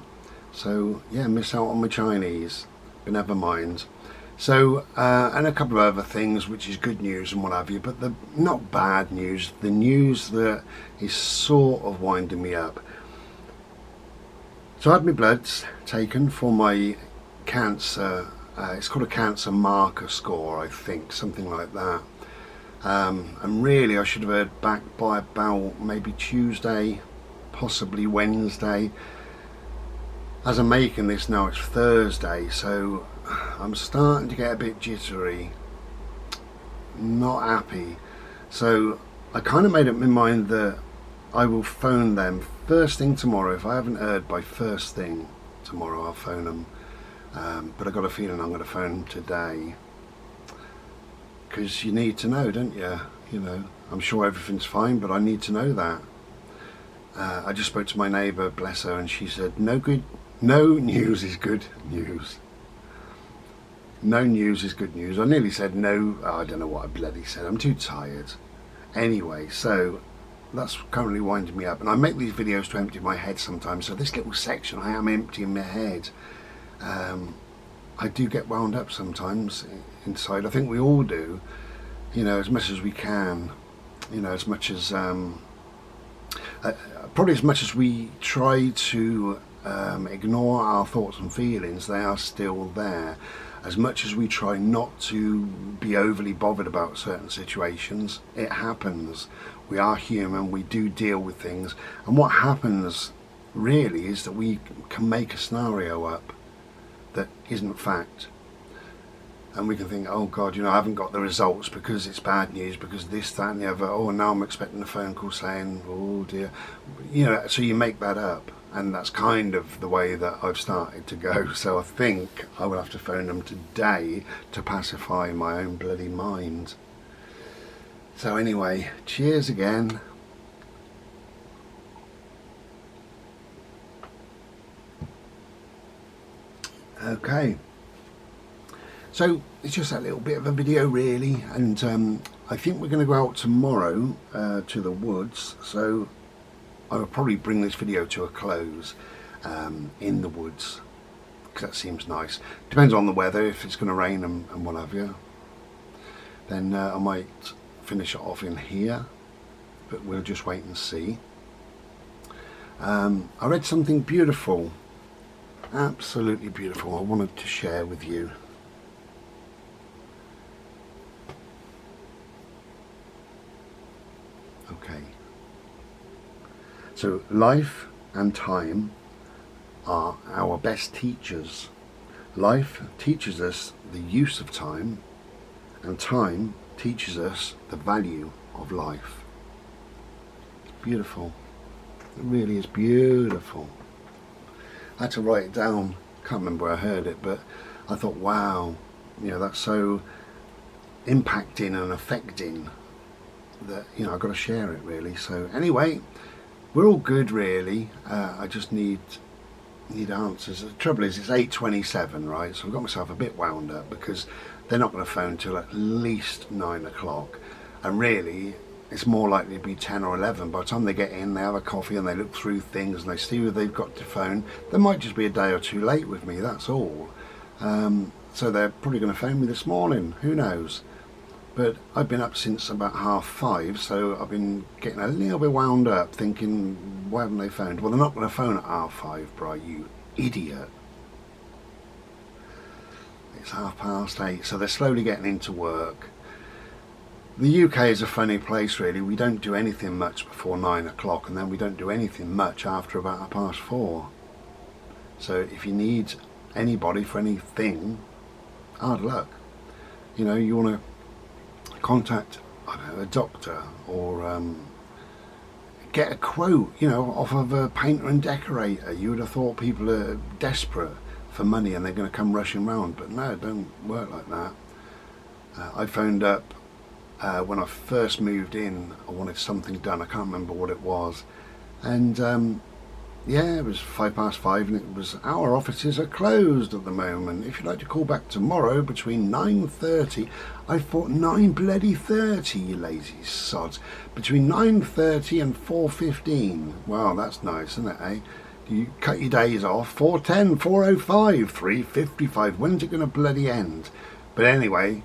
So yeah, miss out on my Chinese, but never mind. So and a couple of other things, which is good news and what have you, but the not bad news, the news that is sort of winding me up. So I had my bloods taken for my cancer. It's called a cancer marker score, I think, something like that. And really I should have heard back by about maybe Tuesday, possibly Wednesday. As I'm making this now, it's Thursday, so I'm starting to get a bit jittery, not happy. So I kind of made up my mind that I will phone them first thing tomorrow. If I haven't heard by first thing tomorrow, I'll phone them. But I've got a feeling I'm going to phone them today. Because you need to know, don't you? You know, I'm sure everything's fine, but I need to know that. I just spoke to my neighbour, bless her, and she said, no news is good news. No news is good news. I nearly said no, I don't know what I bloody said, I'm too tired. Anyway, so that's currently winding me up, and I make these videos to empty my head sometimes, so this little section I am emptying my head. I do get wound up sometimes inside. I think we all do. you know, as much as we can, you know, as much as probably as much as we try to ignore our thoughts and feelings, they are still there. As much as we try not to be overly bothered about certain situations, it happens. We are human, we do deal with things, and what happens really is that we can make a scenario up that isn't fact. And we can think, oh God, you know, I haven't got the results because it's bad news, because this, that and the other. Oh, now I'm expecting a phone call saying, oh dear. You know, so you make that up. And that's kind of the way that I've started to go. So I think I will have to phone them today to pacify my own bloody mind. So anyway, cheers again. Okay. So it's just a little bit of a video really, and I think we're going to go out tomorrow to the woods, so I will probably bring this video to a close in the woods, because that seems nice. Depends on the weather, if it's going to rain and what have you. Then I might finish it off in here, but we'll just wait and see. I read something beautiful, absolutely beautiful, I wanted to share with you. Okay. So life and time are our best teachers. Life teaches us the use of time, and time teaches us the value of life. It's beautiful. It really is beautiful. I had to write it down. Can't remember where I heard it, but I thought, wow, you know, that's so impacting and affecting that, you know, I've got to share it really. So anyway, we're all good really. I just need answers. The trouble is, it's 8:27, right? So I've got myself a bit wound up because they're not going to phone till at least 9 o'clock, and really it's more likely to be 10 or 11. By the time they get in, they have a coffee and they look through things and they see who they've got to phone. They might just be a day or two late with me, that's all. So they're probably going to phone me this morning, who knows. But I've been up since about 5:30, so I've been getting a little bit wound up thinking, why haven't they phoned? Well, they're not going to phone at 5:30, Bright, you idiot. It's 8:30, so they're slowly getting into work. The UK is a funny place really. We don't do anything much before 9 o'clock, and then we don't do anything much after about 4:30. So if you need anybody for anything, hard luck. You know, you want to contact, I don't know, a doctor, or get a quote, you know, off of a painter and decorator. You would have thought people are desperate for money and they're going to come rushing round, but no, it don't work like that. I phoned up when I first moved in. I wanted something done, I can't remember what it was, and yeah, it was 5:05, and it was, our offices are closed at the moment. If you'd like to call back tomorrow between 9:30, I thought 9:30, you lazy sods. Between 9:30 and 4:15. Wow, that's nice, isn't it, eh? You cut your days off. 4:10, 4:05, 3:55. When's it going to bloody end? But anyway,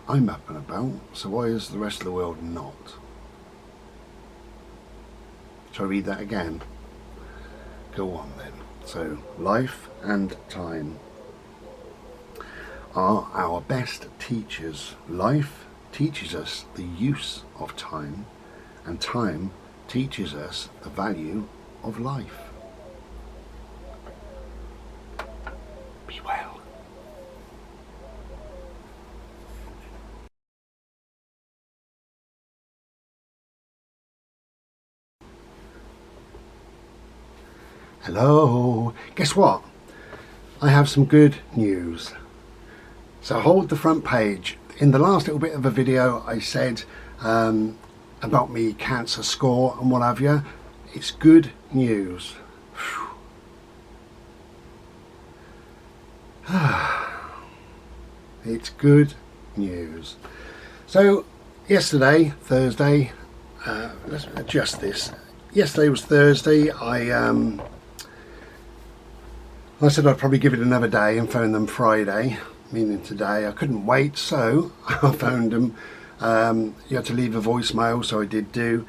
I'm up and about, so why is the rest of the world not? Shall I read that again? Go on then. So, life and time are our best teachers. Life teaches us the use of time, and time teaches us the value of life. Be well. Hello, guess what? I have some good news. So hold the front page. In the last little bit of a video I said about me cancer score and what have you. It's good news. It's good news. So yesterday, Thursday, let's adjust this. Yesterday was Thursday. I said I'd probably give it another day and phone them Friday. meaning today. I couldn't wait, so I phoned them. You had to leave a voicemail, so I did do.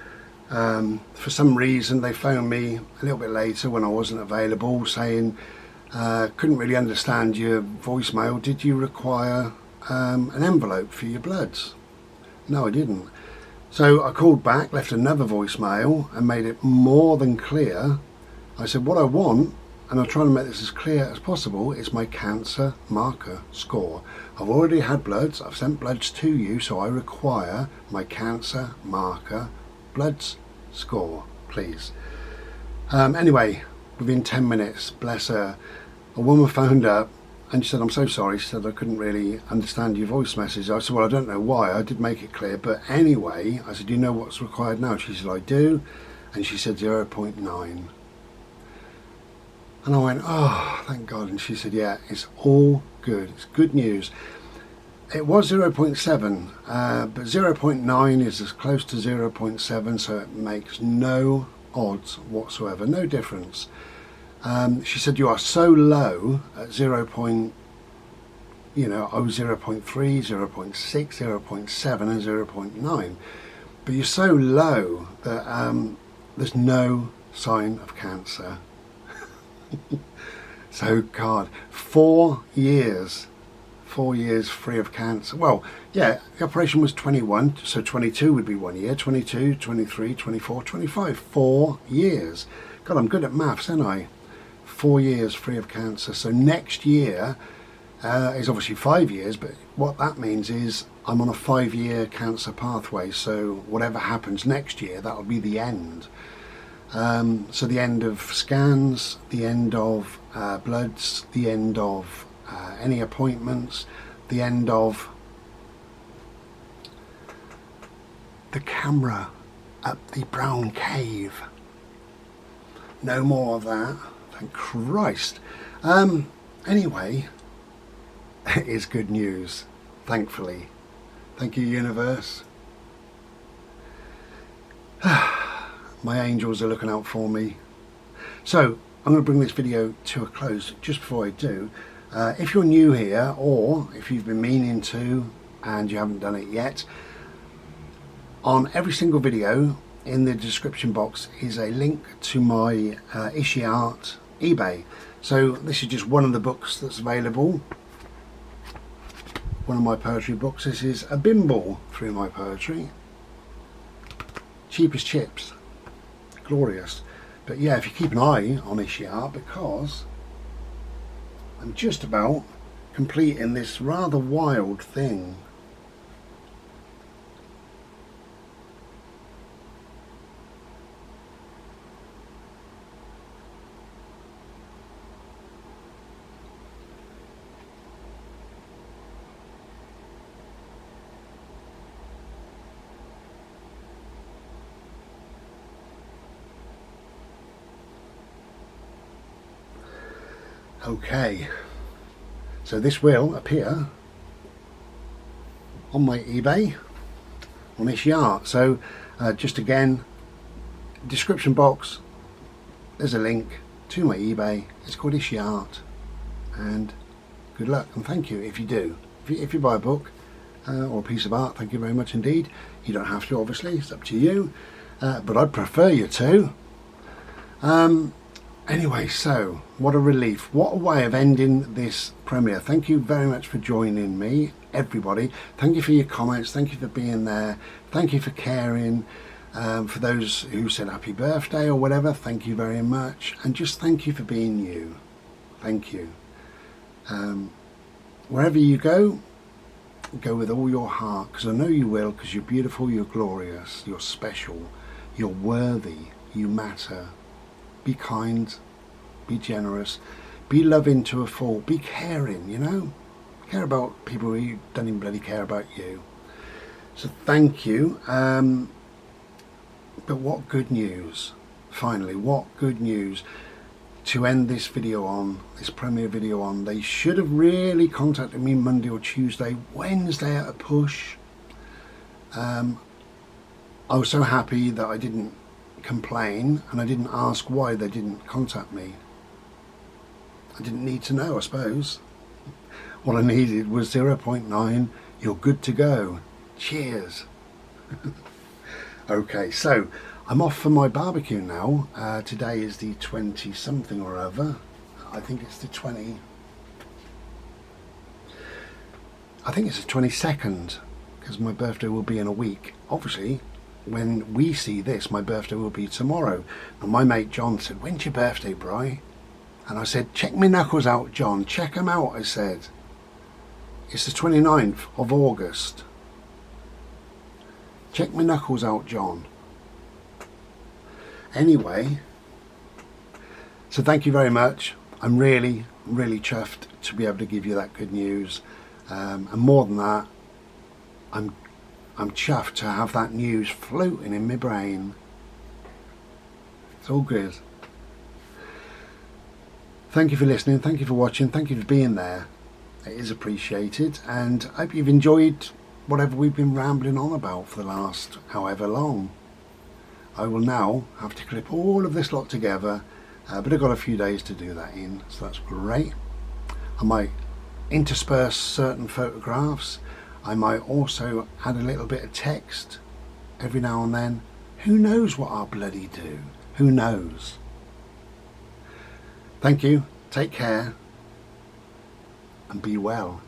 For some reason they phoned me a little bit later when I wasn't available, saying couldn't really understand your voicemail. Did you require an envelope for your bloods? No, I didn't. So I called back, left another voicemail and made it more than clear. I said what I want, and I'll try to make this as clear as possible, is my cancer marker score. I've already had bloods, I've sent bloods to you, so I require my cancer marker bloods score, please. Anyway, within 10 minutes, bless her, a woman phoned up and she said, I'm so sorry. She said, I couldn't really understand your voice message. I said, well, I don't know why. I did make it clear. But anyway, I said, do you know what's required now? She said, I do. And she said 0.9. And I went, oh, thank God. And she said, yeah, it's all good. It's good news. It was 0.7, but 0.9 is as close to 0.7, so it makes no odds whatsoever, no difference. She said, you are so low at 0. You know, 0.3, 0.6, 0.7 and 0.9. But you're so low that there's no sign of cancer. So God, 4 years free of cancer. Well, yeah, the operation was 21, so 22 would be 1 year, 22, 23, 24, 25, 4 years. God, I'm good at maths, aren't I? 4 years free of cancer. So next year is obviously 5 years, but what that means is I'm on a 5-year cancer pathway. So whatever happens next year, that'll be the end. So the end of scans, the end of bloods, the end of any appointments, the end of the camera at the brown cave. No more of that, thank Christ. Anyway, it is good news, thankfully. Thank you, universe. My angels are looking out for me. So I'm going to bring this video to a close. Just before I do, if you're new here, or if you've been meaning to and you haven't done it yet, on every single video in the description box is a link to my Ishi Art eBay. So this is just one of the books that's available, one of my poetry books. This is a bimble through my poetry, cheap as chips, glorious. But yeah, if you keep an eye on Ishi Art, because I'm just about completing this rather wild thing. Okay, so this will appear on my eBay on Ishi Art. So just again, description box, there's a link to my eBay. It's called Ishi Art, and good luck and thank you if you do. If you buy a book or a piece of art, thank you very much indeed. You don't have to, obviously, it's up to you, but I'd prefer you to. Anyway, so what a relief, what a way of ending this premiere. Thank you very much for joining me, everybody. Thank you for your comments, thank you for being there, thank you for caring. For those who said happy birthday or whatever, thank you very much, and just thank you for being you. Thank you. Wherever you go with all your heart, because I know you will, because you're beautiful, you're glorious, you're special, you're worthy, you matter. Be kind, be generous, be loving to a fault, be caring, you know? Care about people who don't even bloody care about you. So thank you. But what good news, finally, what good news to end this video on, this premiere video on. They should have really contacted me Monday or Tuesday, Wednesday at a push. I was so happy that I didn't complain and I didn't ask why they didn't contact me. I didn't need to know, I suppose. All I needed was 0.9. You're good to go. Cheers. Okay, so I'm off for my barbecue now. Today is the 20 something or other. I think it's the 20. I think it's the 22nd, because my birthday will be in a week. Obviously, when we see this, my birthday will be tomorrow. And my mate John said, "When's your birthday, Bri?" And I said, "Check my knuckles out, John. Check them out," I said. It's the 29th of August. Check my knuckles out, John. Anyway, so thank you very much. I'm really, really chuffed to be able to give you that good news. And more than that, I'm chuffed to have that news floating in my brain. It's all good. Thank you for listening. Thank you for watching. Thank you for being there. It is appreciated. And I hope you've enjoyed whatever we've been rambling on about for the last however long. I will now have to clip all of this lot together, but I've got a few days to do that in, so that's great. I might intersperse certain photographs. I might also add a little bit of text every now and then. Who knows what I'll bloody do? Who knows? Thank you, take care, and be well.